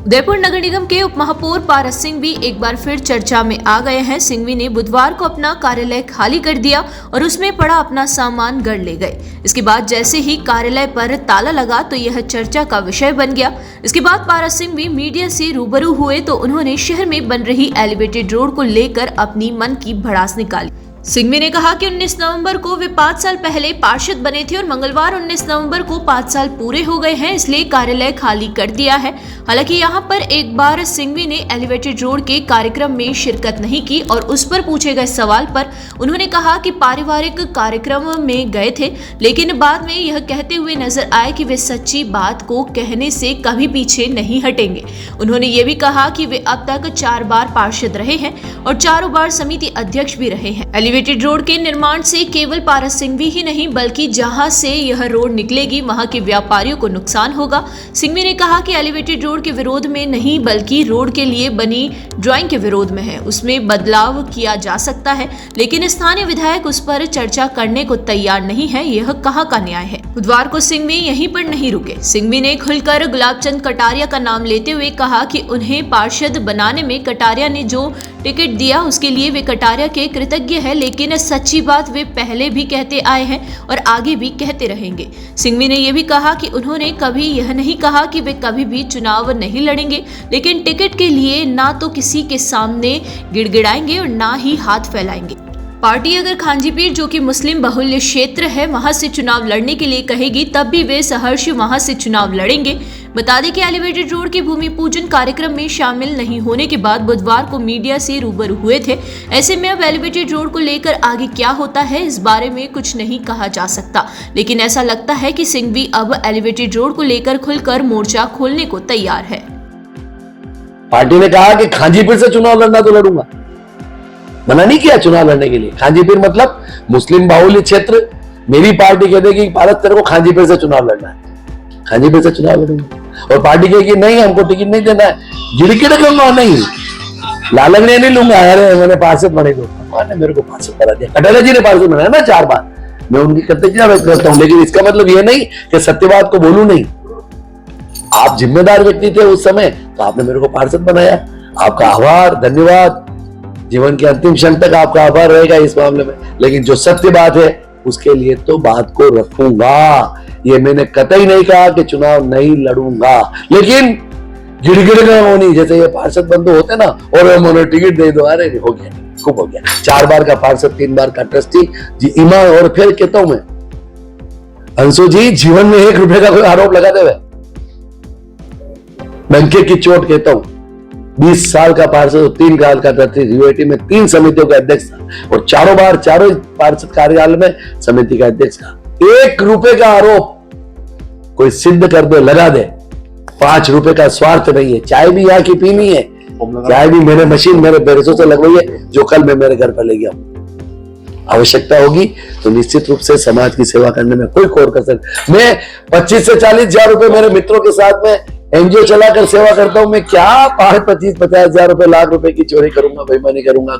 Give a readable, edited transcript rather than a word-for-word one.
उदयपुर नगर निगम के उप महापौर पारस सिंह भी एक बार फिर चर्चा में आ गए हैं। सिंघवी ने बुधवार को अपना कार्यालय खाली कर दिया और उसमें पड़ा अपना सामान गढ़ ले गए। इसके बाद जैसे ही कार्यालय पर ताला लगा तो यह चर्चा का विषय बन गया। इसके बाद पारस सिंह भी मीडिया से रूबरू हुए तो उन्होंने शहर में बन रही एलिवेटेड रोड को लेकर अपनी मन की भड़ास निकाली। सिंघवी ने कहा कि 19 नवंबर को वे 5 साल पहले पार्षद बने थे और मंगलवार 19 नवंबर को 5 साल पूरे हो गए हैं, इसलिए कार्यालय खाली कर दिया है। हालांकि यहां पर एक बार सिंघवी ने एलिवेटेड रोड के कार्यक्रम में शिरकत नहीं की और उस पर पूछे गए सवाल पर उन्होंने कहा कि पारिवारिक कार्यक्रम में गए थे, लेकिन बाद में यह कहते हुए नजर आए कि वे सच्ची बात को कहने से कभी पीछे नहीं हटेंगे। उन्होंने ये भी कहा कि वे अब तक 4 बार पार्षद रहे हैं और 4 बार समिति अध्यक्ष भी रहे हैं। एलिवेटेड रोड के निर्माण से केवल पारस सिंघवी ही नहीं बल्कि जहां से यह रोड निकलेगी वहां के व्यापारियों को नुकसान होगा। सिंघवी ने कहा कि एलिवेटेड रोड के विरोध में नहीं बल्कि रोड के लिए बनी ड्राइंग के विरोध में है। उसमें बदलाव किया जा सकता है, लेकिन स्थानीय विधायक उस पर चर्चा करने को तैयार नहीं है। यह कहां का न्याय है। बुधवार को सिंघवी यहीं पर नहीं रुके। सिंघवी ने खुलकर गुलाबचंद कटारिया का नाम लेते हुए कहा कि उन्हें पार्षद बनाने में कटारिया ने जो टिकट दिया उसके लिए वे कटारिया के कृतज्ञ है, लेकिन सच्ची बात वे पहले भी कहते आए हैं और आगे भी कहते रहेंगे। सिंघवी ने यह भी कहा कि उन्होंने कभी यह नहीं कहा कि वे कभी भी चुनाव नहीं लड़ेंगे, लेकिन टिकट के लिए ना तो किसी के सामने गिड़गिड़ाएंगे और ना ही हाथ फैलाएंगे। पार्टी अगर खांजीपीर जो कि मुस्लिम बहुल्य क्षेत्र है वहां से चुनाव लड़ने के लिए कहेगी तब भी वे सहर्ष वहां से चुनाव लड़ेंगे। बता दें कि एलिवेटेड रोड के भूमि पूजन कार्यक्रम में शामिल नहीं होने के बाद बुधवार को मीडिया से रूबरू हुए थे। ऐसे में अब एलिवेटेड रोड को लेकर आगे क्या होता है इस बारे में कुछ नहीं कहा जा सकता, लेकिन ऐसा लगता है कि सिंघवी अब एलिवेटेड रोड को लेकर खुलकर मोर्चा खोलने को तैयार है। पार्टी ने कहा कि खांजीपीर से चुनाव लड़ना तो लड़ूंगा, मना नहीं किया चुनाव लड़ने के लिए। खांजीपीर मतलब मुस्लिम बाहुल्य क्षेत्र। मेरी पार्टी कहते कि भारत तेरे को खांजीपीर से चुनाव लड़ना है, खांजीपीर से चुनाव लड़ूंगा। और पार्टी कहेगी नहीं हमको टिकट नहीं देना है, गिड़गिड़ लूंगा नहीं, लालच नहीं लूंगा। अरे मैंने पार्षद बने दो, ने मेरे को पार्षद बना दिया। कटारिया जी ने पार्षद बनाया ना 4 बार, मैं उनकी कृतज्ञता व्यक्त करता हूं, लेकिन इसका मतलब ये नहीं कि सत्यवाद को बोलूं नहीं। आप जिम्मेदार व्यक्ति थे उस समय तो आपने मेरे को पार्षद बनाया, आपका आभार, धन्यवाद। जीवन के अंतिम क्षण तक आपका आभार रहेगा इस मामले में, लेकिन जो सत्य बात है उसके लिए तो बात को रखूंगा। ये मैंने कतई नहीं कहा कि चुनाव नहीं लड़ूंगा, लेकिन गिड़गिड़ में होनी, जैसे ये पार्षद बंधु होते ना, और उन्होंने टिकट दे दो, अरे हो गया, खूब हो गया। 4 बार का पार्षद, 3 बार का ट्रस्टी जी, ईमान। और फिर कहता हूं मैं अंशु जी, जीवन में 1 रुपए का कोई आरोप लगाते हुए डंके की चोट कहता हूं। 20 साल का पार्षद, 3 साल का ट्रस्टी, यूएटी में 3 समितियों का अध्यक्ष था और 4 बार 4 पार्षद कार्यालय में समिति का अध्यक्ष था। 1 रुपए का आरोप कोई सिद्ध कर दे, लगा दे। 5 रुपए का स्वार्थ नहीं है। चाय भी यहाँ की पीनी है, चाय भी मैंने मशीन मेरे पैसों से लगवाई है, जो कल मैं मेरे घर पर ले गया हूं। आवश्यकता होगी तो निश्चित रूप से समाज की सेवा करने में कोई कोर कसर। मैं 25 से 40 हजार रुपए मेरे मित्रों के साथ में एनजीओ चलाकर सेवा करता हूं। मैं क्या 25-50 हजार रुपए, लाख रुपए की चोरी करूंगा, बेईमानी करूंगा?